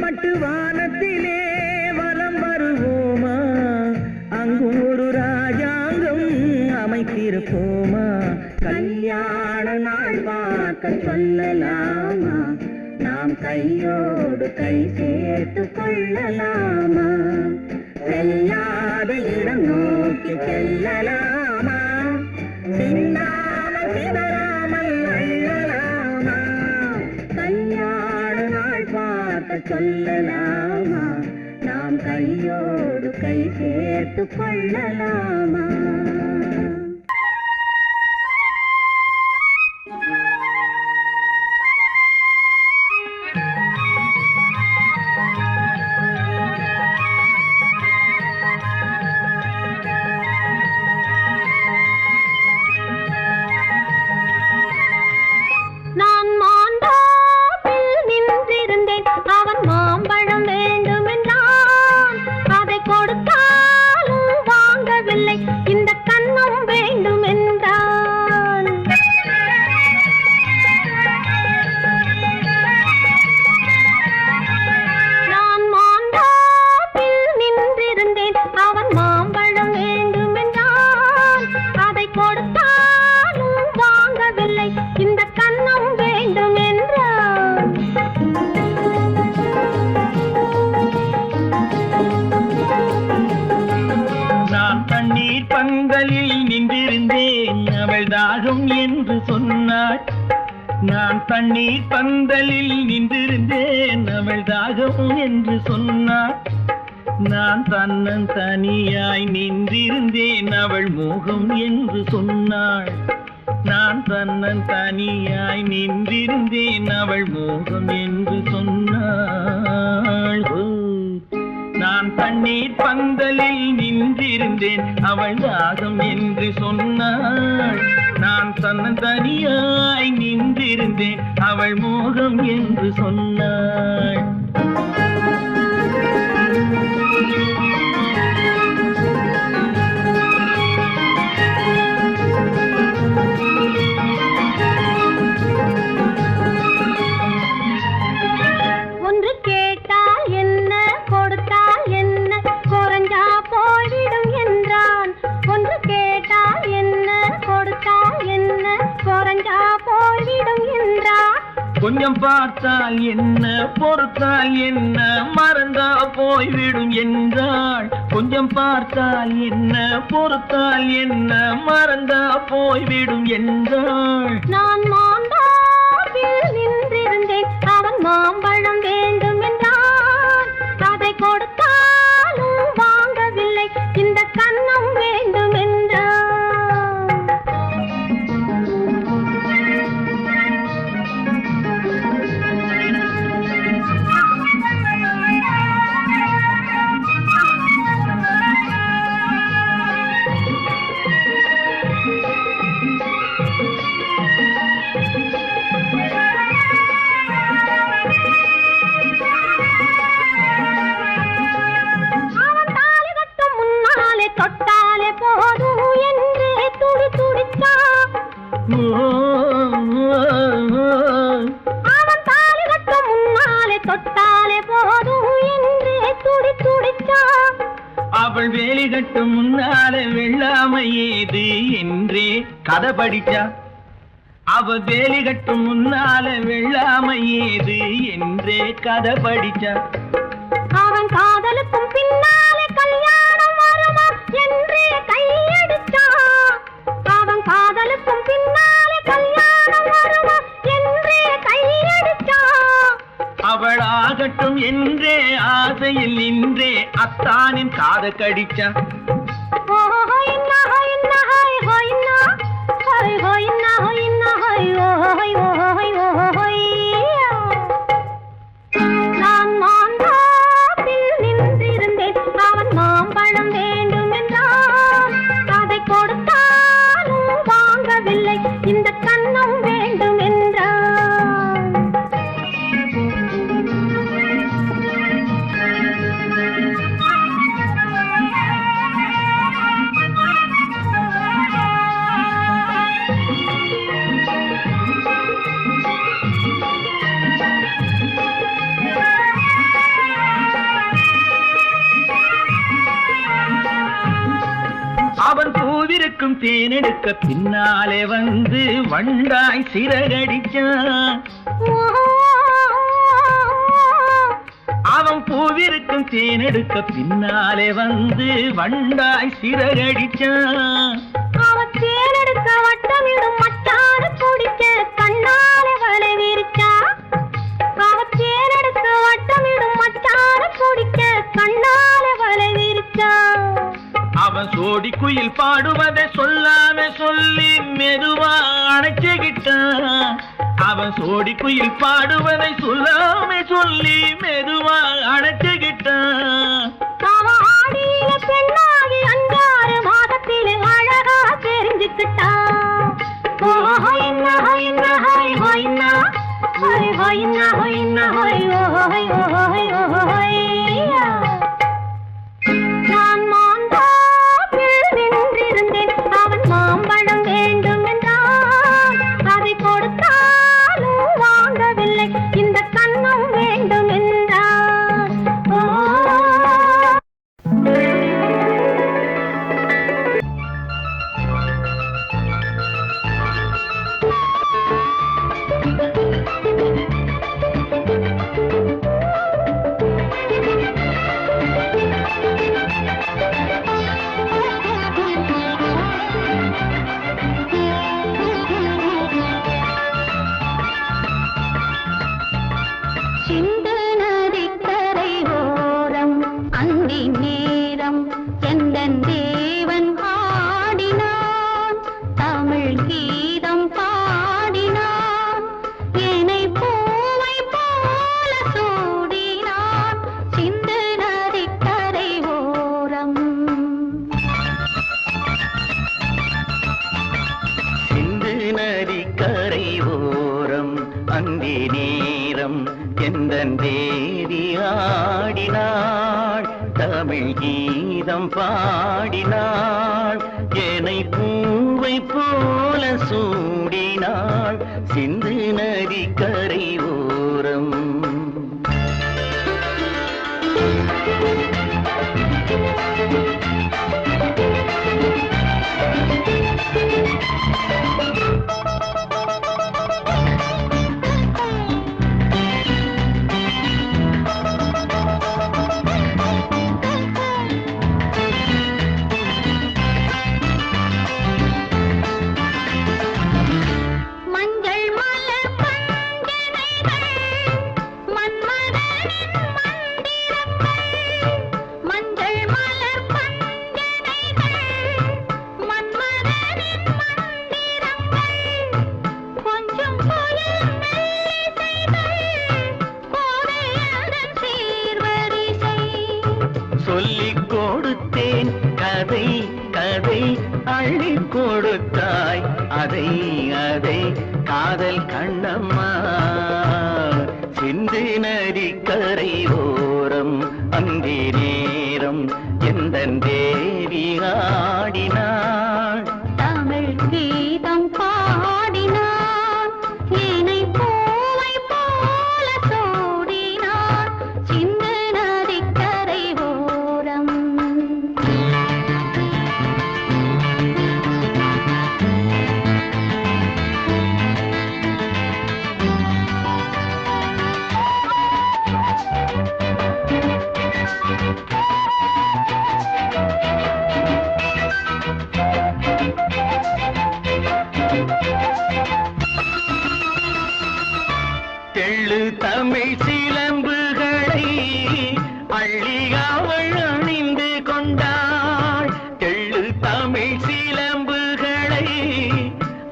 பட்டு வானத்திலே வலம் வருவோமா அங்கு ஒரு ராஜாங்கம் அமைத்திருப்போமா கல்யாண நாள் பார்க்க சொல்லலாமா நாம் கையோடு கை சேர்த்து கொள்ளலாமா செல்லாத இடம் நோக்கி செல்லலாமா சிந்தாமல் சிதறாமல் அள்ளலாமா கல்யாண நாள் பார்க்க சொல்லலாமா நாம் கையோடு கை சேர்த்து கொள்ளலாமா நான் தண்ணீர் பந்தலில் நின்றிருந்தேன் அவள் தாகம் என்று சொன்னாள். நான் தன்னன் தனியாய் நின்றிருந்தேன் அவள் மோகம் என்று சொன்னாள். நான் தன்னன் தனியாய் நின்றிருந்தேன் அவள் மோகம் என்று சொன்னாள். நான் தண்ணீர் பந்தலில் நின்றிருந்தேன் அவள் தாகம் என்று சொன்னாள். நான் தன்னன் தனியாய் நின்றிருந்தேன் அவள் மோகம் என்று சொன்னாள். ஒன்று கேட்டால் என்ன கொடுத்தால் என்ன குறைஞ்சா போய்விடும் என்றான். ஒன்று கேட்டால் என்ன கொடுத்தால் என்ன குறைஞ்சா போய்விடும் என்றான். கொஞ்சம் பார்த்தால் என்ன பொறுத்தால் என்ன மறந்தா போய்விடும் என்றாள். கொஞ்சம் பார்த்தால் என்ன பொறுத்தால் என்ன மறந்தா போய்விடும் என்றாள். நான் மாந்தாவில் நின்றிருந்தேன் அவன் மாம்பழம் வேண்டும் என்றான். அதை கொடுத்தாலும் வாங்கவில்லை இந்த கன்னம் வேண்டும் என்றான். தொட்டாலே போதும் என்றே துடி துடித்தான். அவன் தாலி கட்டும் முன்னாலே தொட்டாலே போதும் என்றே துடி துடித்தான். அவள் வேலி கட்டும் முன்னாலே வெள்ளாமை ஏது என்றே கதை படிச்சா. அவள் வேலி கட்டும் முன்னாலே வெள்ளாமை ஏது என்றே கதை படிச்சா. அவன் காதலுக்கும் பின்னாலே கல்யாணம் வருமா என்றே கையடிச்சான். அவன் காதலுக்கும் பின்னாலே கல்யாணம் வருமா என்றே கையடிச்சான். அவள் ஆகட்டும் என்றே ஆசையில் நின்றே அத்தானின் காத கடிச்சா. நான் மாந்தாப்பில் நின்றிருந்தேன் அவன் மாம்பழம் வேண்டும் என்றான். அதை கொடுத்தாலும் வாங்கவில்லை இந்த கன்னம் வேண்டும் என்றான். அவன் பூவிருக்கும் தேனெடுக்க பின்னாலே வந்து வண்டாய் சிறகடிச்சான். அவன் பூவிருக்கும் தேனெடுக்க பின்னாலே வந்து வண்டாய் சிறகடிச்சான். அவன் தேனெடுக்க வட்டமிடும் மச்சான குடிக்க கண்ணாலே வலை விரிச்சா. அவன் தேனெடுக்க வட்டமிடும் மச்சான குடிக்க கண்ணாலே வலை விரிச்சா. அவன் சோடி குயில் பாடுவதை சொல்லாம சொல்லி மெதுவா அணைச்சுக்கிட்டான். அவன் சோடி குயில் பாடுவதை சொல்லாம சொல்லி மெதுவா அணைச்சுக்கிட்டான். அவன் ஆடியில பெண்ணாகி 5-6 மாதத்திலே அழகா தெரிஞ்சுக்கிட்டான். நான் மாந்தாப்பில் நின்றிருந்தேன் அவன் மாம்பழம் வேண்டும் என்றான். அதை கொடுத்தாலும் வாங்கவில்லை இந்த கன்னம் வேண்டும் என்றான். அந்தி நேரம் எந்தன் தேவி ஆடினாள் தமிழ் கீதம் பாடினாள் என்னை பூவை போல சூடினாள் சிந்து நதி கரை ஓரம் சொல்லிக் கொடுத்தேன் கதை கதை அள்ளி கொடுத்தாய் அதை அதை காதல் கண்ணம்மா சிந்து நதி கரை ஓரம் அந்தி நேரம் எந்தன் தேவி ஆடினாள் தமிழ் கீதம் பாடினான் என்னை பூவை போல சூடினான் சிந்து நதிக்கரை ஓரம் தெள்ளு தமிழ் சிலம்புகளை அள்ளி அவள் அணிந்து கொண்டாள் தெள்ளு தமிழ் சிலம்புகளை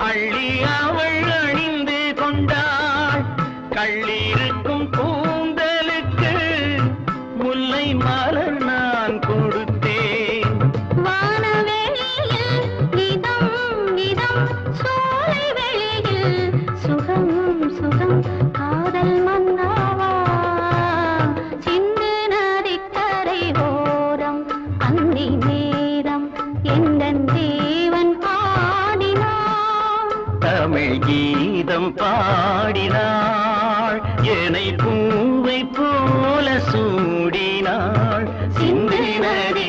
அள்ளி அவள் அணிந்து கொண்டாள் கள்ளிருக்கும் கூந்தலுக்கு முல்லை மலர் நான் கொடுத்தேன் வானவெளியில் இதம் இதம் சோலை வெளியில் சுகம் சுகம் காதல் மன்னாவா சிந்து நதிக்கரை ஓரம் அந்தி நேரம் எந்தன் தேவன் பாடினான் தமிழ் கீதம் பாடினாள் என்னை பூவை போல சூடினாள் சிந்து நதி